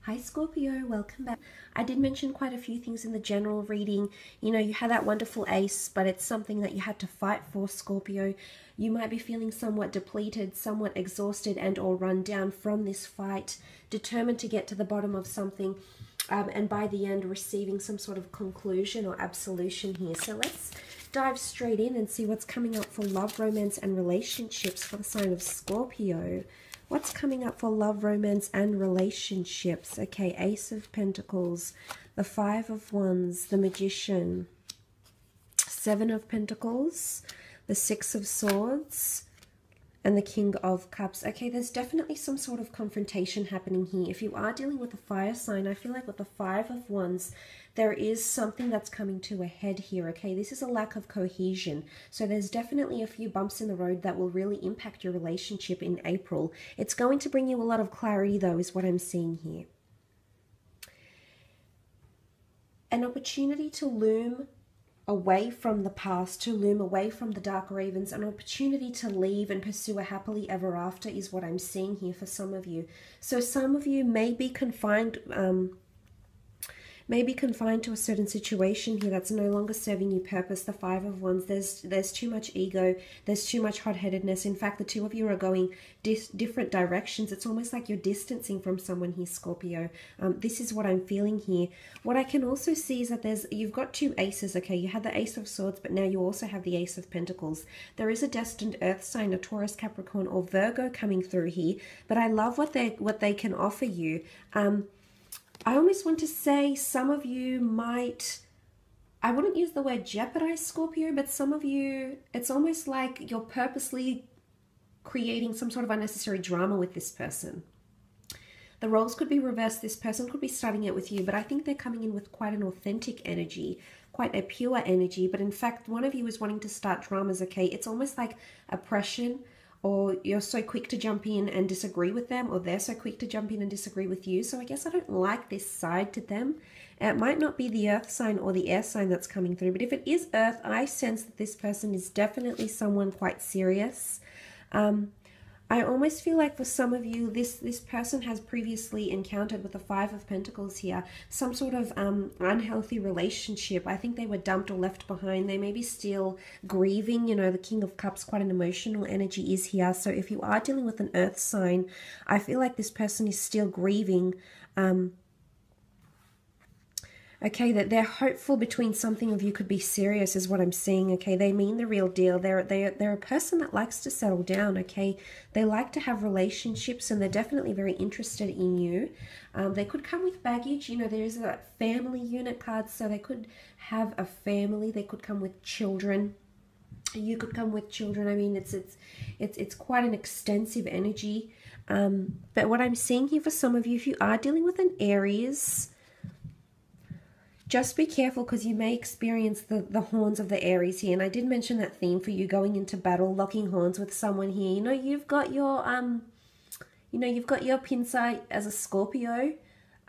Hi Scorpio, welcome back. I did mention quite a few things in the general reading. You know, you had that wonderful ace, but it's something that you had to fight for, Scorpio. You might be feeling somewhat depleted, somewhat exhausted and or run down from this fight, determined to get to the bottom of something, and by the end receiving some sort of conclusion or absolution here. So let's dive straight in and see what's coming up for love, romance and relationships for the sign of Scorpio. What's coming up for love, romance, and relationships? Okay, Ace of Pentacles, the Five of Wands, the Magician, Seven of Pentacles, the Six of Swords, and the King of Cups. Okay, there's definitely some sort of confrontation happening here. If you are dealing with a fire sign, I feel like with the Five of Wands, there is something that's coming to a head here, okay? This is a lack of cohesion. So there's definitely a few bumps in the road that will really impact your relationship in April. It's going to bring you a lot of clarity, though, is what I'm seeing here. An opportunity to loom away from the past, to loom away from the dark ravens, an opportunity to leave and pursue a happily ever after is what I'm seeing here for some of you. So some of you may be confined to a certain situation here that's no longer serving you purpose. The Five of Wands, there's too much ego, there's too much hot-headedness. In fact, the two of you are going different directions. It's almost like you're distancing from someone here, Scorpio. This is what I'm feeling here. What I can also see is that you've got two aces, okay? You had the Ace of Swords, but now you also have the Ace of Pentacles. There is a destined earth sign, a Taurus, Capricorn, or Virgo coming through here, but I love what they can offer you. I almost want to say some of you might, I wouldn't use the word jeopardize, Scorpio, but some of you, it's almost like you're purposely creating some sort of unnecessary drama with this person. The roles could be reversed. This person could be starting it with you, but I think they're coming in with quite an authentic energy, quite a pure energy. But in fact, one of you is wanting to start dramas, okay? It's almost like oppression, or you're so quick to jump in and disagree with them, or they're so quick to jump in and disagree with you. So I guess I don't like this side to them. It might not be the earth sign or the air sign that's coming through, but if it is earth, I sense that this person is definitely someone quite serious. I almost feel like for some of you, this person has previously encountered with the Five of Pentacles here, some sort of unhealthy relationship. I think they were dumped or left behind. They may be still grieving. You know, the King of Cups, quite an emotional energy is here. So if you are dealing with an earth sign, I feel like this person is still grieving. Okay, that they're hopeful between something of you could be serious is what I'm seeing, okay? They mean the real deal. They're a person that likes to settle down, okay? They like to have relationships and they're definitely very interested in you. They could come with baggage. You know, there's a family unit card, so they could have a family. They could come with children. You could come with children. I mean, it's quite an extensive energy. But what I'm seeing here for some of you, if you are dealing with an Aries, just be careful because you may experience the horns of the Aries here. And I did mention that theme for you going into battle, locking horns with someone here. You know, you've got your pincer as a Scorpio.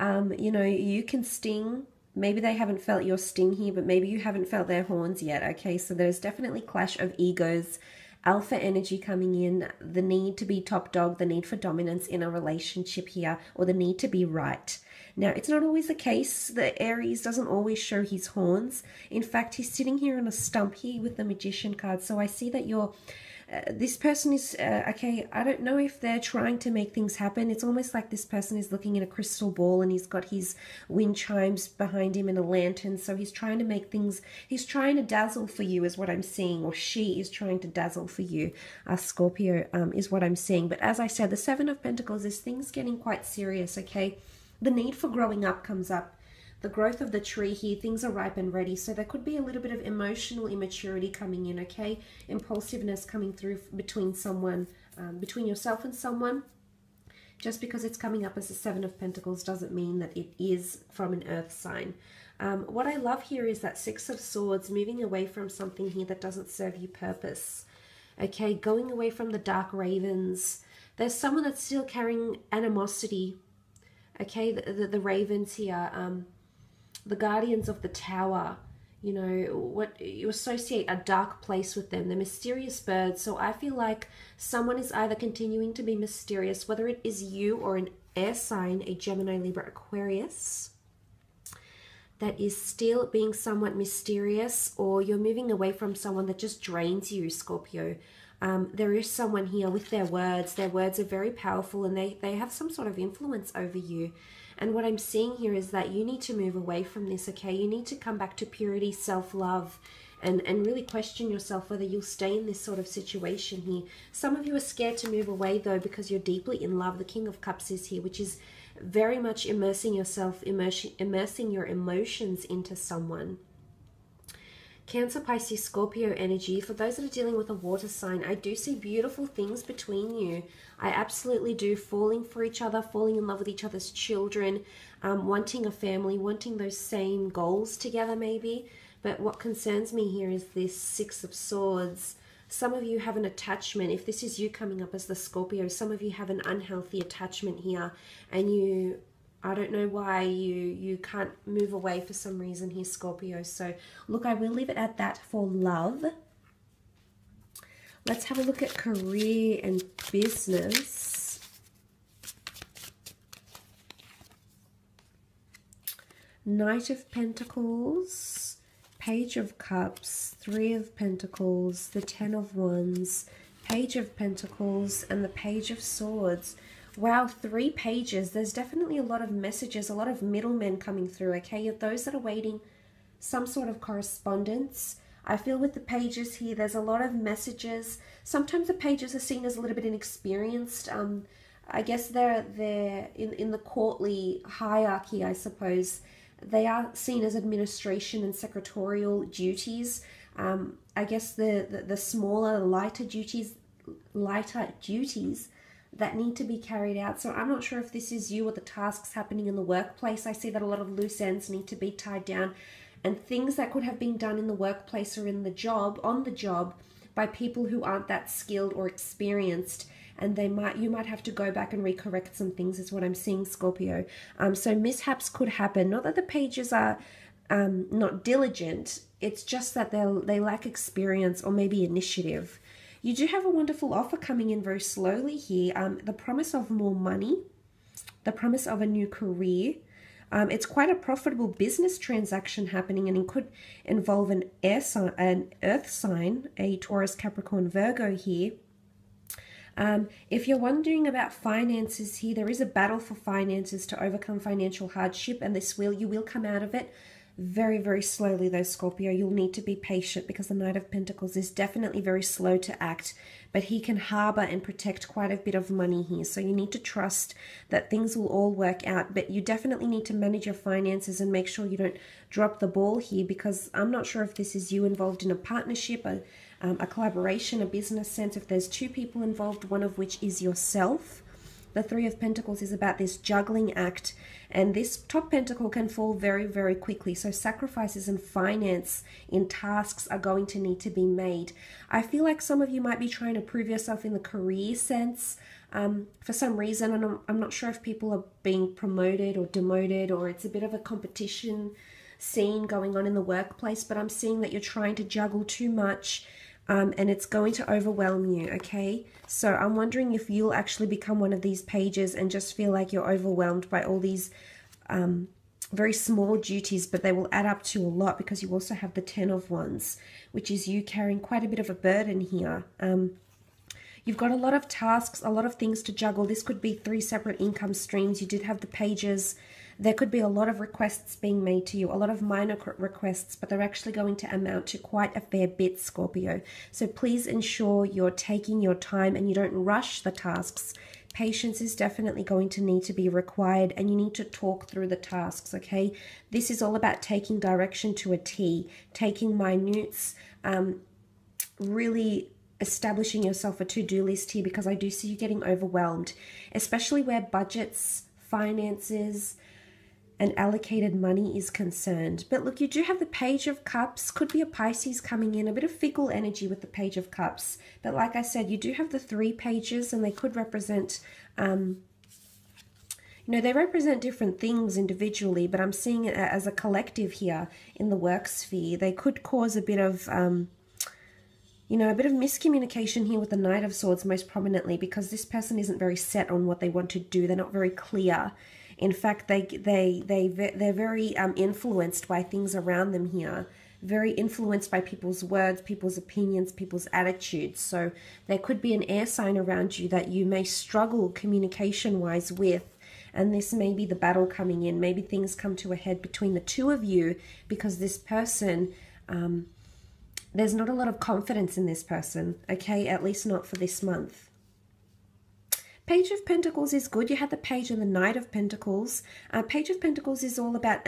You know, you can sting. Maybe they haven't felt your sting here, but maybe you haven't felt their horns yet. Okay, so there's definitely clash of egos, alpha energy coming in, the need to be top dog, the need for dominance in a relationship here, or the need to be right. Now, it's not always the case. The Aries doesn't always show his horns. In fact, he's sitting here on a stump here with the Magician card. So I see that this person is, okay, I don't know if they're trying to make things happen. It's almost like this person is looking at a crystal ball and he's got his wind chimes behind him and a lantern. So he's trying to make things, he's trying to dazzle for you is what I'm seeing, or she is trying to dazzle for you. Scorpio is what I'm seeing. But as I said, the Seven of Pentacles is things getting quite serious, okay? The need for growing up comes up. The growth of the tree here, things are ripe and ready. So there could be a little bit of emotional immaturity coming in, okay? Impulsiveness coming through between someone, between yourself and someone. Just because it's coming up as a Seven of Pentacles doesn't mean that it is from an earth sign. What I love here is that Six of Swords, moving away from something here that doesn't serve you purpose. Okay, going away from the dark ravens. There's someone that's still carrying animosity. Okay, the ravens here, the guardians of the tower, you know, what you associate a dark place with them, the mysterious birds. So I feel like someone is either continuing to be mysterious, whether it is you or air sign, a Gemini, Libra, Aquarius, that is still being somewhat mysterious, or you're moving away from someone that just drains you, Scorpio. There is someone here with their words. Their words are very powerful, and they have some sort of influence over you. And what I'm seeing here is that you need to move away from this, okay? You need to come back to purity, self-love, and really question yourself whether you'll stay in this sort of situation here. Some of you are scared to move away, though, because you're deeply in love. The King of Cups is here, which is very much immersing yourself, immersing your emotions into someone. Cancer, Pisces, Scorpio energy. For those that are dealing with a water sign, I do see beautiful things between you. I absolutely do. Falling for each other, falling in love with each other's children, wanting a family, wanting those same goals together maybe. But what concerns me here is this Six of Swords. Some of you have an attachment. If this is you coming up as the Scorpio, some of you have an unhealthy attachment here, and you, I don't know why, you can't move away for some reason here, Scorpio. So look, I will leave it at that for love. Let's have a look at career and business. Knight of Pentacles, Page of Cups, Three of Pentacles, the Ten of Wands, Page of Pentacles, and the Page of Swords. Wow, 3 pages. There's definitely a lot of messages, a lot of middlemen coming through, okay? Those that are waiting some sort of correspondence. I feel with the pages here, there's a lot of messages. Sometimes the pages are seen as a little bit inexperienced. I guess they're in the courtly hierarchy, I suppose. They are seen as administration and secretarial duties. I guess the smaller, lighter duties that need to be carried out. So I'm not sure if this is you or the tasks happening in the workplace. I see that a lot of loose ends need to be tied down, and things that could have been done in the workplace or in the job, on the job, by people who aren't that skilled or experienced, and you might have to go back and recorrect some things, is what I'm seeing, Scorpio. So mishaps could happen. Not that the pages are not diligent, it's just that they lack experience or maybe initiative. You do have a wonderful offer coming in very slowly here. The promise of more money, the promise of a new career. It's quite a profitable business transaction happening, and it could involve an earth sign, a Taurus, Capricorn, Virgo here. If you're wondering about finances here, there is a battle for finances to overcome financial hardship, and you will come out of it very, very slowly though, Scorpio. You'll need to be patient because the Knight of Pentacles is definitely very slow to act, but he can harbor and protect quite a bit of money here. So you need to trust that things will all work out, but you definitely need to manage your finances and make sure you don't drop the ball here, because I'm not sure if this is you involved in a partnership, a collaboration, a business sense. If there's 2 people involved, one of which is yourself. The Three of Pentacles is about this juggling act, and this top pentacle can fall very, very quickly. So sacrifices in finance, in tasks, are going to need to be made. I feel like some of you might be trying to prove yourself in the career sense for some reason, and I'm not sure if people are being promoted or demoted, or it's a bit of a competition scene going on in the workplace, but I'm seeing that you're trying to juggle too much. And it's going to overwhelm you, okay? So I'm wondering if you'll actually become one of these pages and just feel like you're overwhelmed by all these very small duties, but they will add up to a lot, because you also have the Ten of Wands, which is you carrying quite a bit of a burden here. You've got a lot of tasks, a lot of things to juggle. This could be 3 separate income streams. You did have the pages. There could be a lot of requests being made to you, a lot of minor requests, but they're actually going to amount to quite a fair bit, Scorpio. So please ensure you're taking your time and you don't rush the tasks. Patience is definitely going to need to be required, and you need to talk through the tasks, okay? This is all about taking direction to a T, taking minutes, really establishing yourself a to-do list here, because I do see you getting overwhelmed, especially where budgets, finances, and allocated money is concerned. But look, you do have the Page of Cups. Could be a Pisces coming in, a bit of fickle energy with the Page of Cups. But like I said, you do have the 3 pages, and they could represent, you know, they represent different things individually, but I'm seeing it as a collective here in the work sphere. They could cause a bit of You know, a bit of miscommunication here with the Knight of Swords most prominently, because this person isn't very set on what they want to do. They're not very clear. In fact, they're very influenced by things around them here. Very influenced by people's words, people's opinions, people's attitudes. So there could be an air sign around you that you may struggle communication-wise with. And this may be the battle coming in. Maybe things come to a head between the two of you because this person... there's not a lot of confidence in this person, okay? At least not for this month. Page of Pentacles is good. You had the Page and the Knight of Pentacles. Page of Pentacles is all about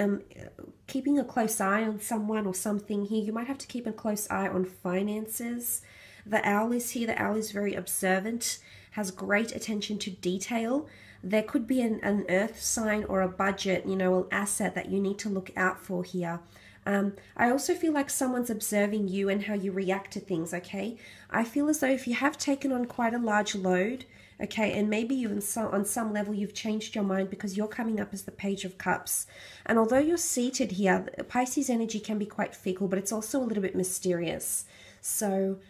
keeping a close eye on someone or something here. You might have to keep a close eye on finances. The Owl is here. The Owl is very observant, has great attention to detail. There could be an earth sign or a budget, you know, an asset that you need to look out for here. I also feel like someone's observing you and how you react to things, okay? I feel as though if you have taken on quite a large load, okay, and maybe you on some level you've changed your mind because you're coming up as the Page of Cups. And although you're seated here, Pisces energy can be quite fickle, but it's also a little bit mysterious. So...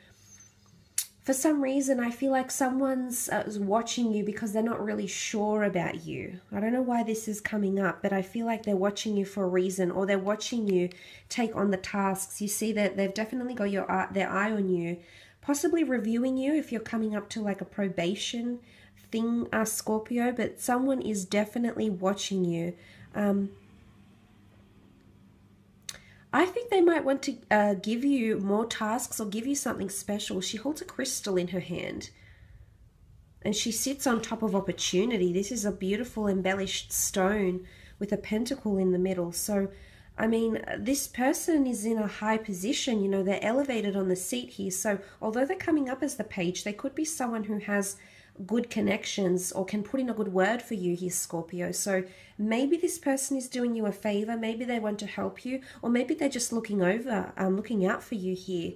for some reason, I feel like someone's watching you because they're not really sure about you. I don't know why this is coming up, but I feel like they're watching you for a reason, or they're watching you take on the tasks. You see that they've definitely got their eye on you, possibly reviewing you if you're coming up to like a probation thing, Scorpio, but someone is definitely watching you. I think they might want to give you more tasks or give you something special. She holds a crystal in her hand and she sits on top of opportunity. This is a beautiful embellished stone with a pentacle in the middle. So, I mean, this person is in a high position. You know, they're elevated on the seat here. So, although they're coming up as the Page, they could be someone who has good connections or can put in a good word for you here, Scorpio. So maybe this person is doing you a favor, maybe they want to help you, or maybe they're just looking out for you here.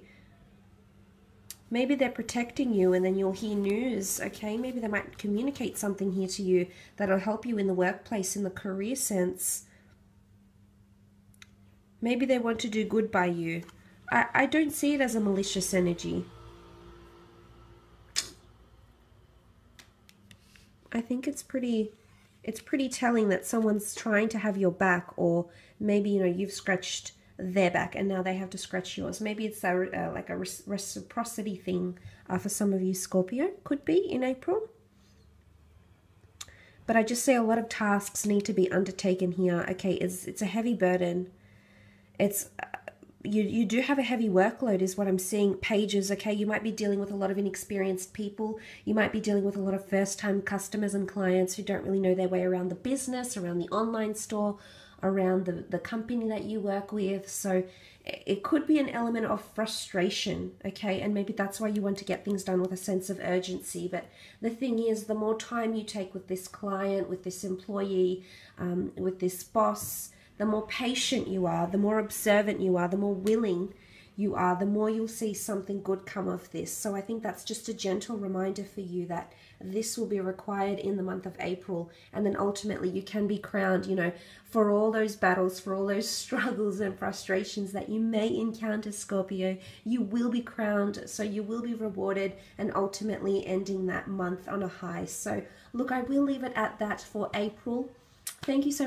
Maybe they're protecting you and then you'll hear news, okay? Maybe they might communicate something here to you that'll help you in the workplace, in the career sense. Maybe they want to do good by you. I don't see it as a malicious energy. I think it's pretty telling that someone's trying to have your back, or maybe, you know, you've scratched their back and now they have to scratch yours. Maybe it's like a reciprocity thing for some of you, Scorpio. Could be in April. But I just say a lot of tasks need to be undertaken here. Okay, it's a heavy burden. It's... You do have a heavy workload is what I'm seeing. Pages, okay, you might be dealing with a lot of inexperienced people. You might be dealing with a lot of first-time customers and clients who don't really know their way around the business, around the online store, around the company that you work with. So it could be an element of frustration, okay, and maybe that's why you want to get things done with a sense of urgency. But the thing is, the more time you take with this client, with this employee, with this boss, the more patient you are, the more observant you are, the more willing you are, the more you'll see something good come of this. So I think that's just a gentle reminder for you that this will be required in the month of April. And then ultimately you can be crowned, you know, for all those battles, for all those struggles and frustrations that you may encounter, Scorpio. You will be crowned, so you will be rewarded, and ultimately ending that month on a high. So look, I will leave it at that for April. Thank you so much.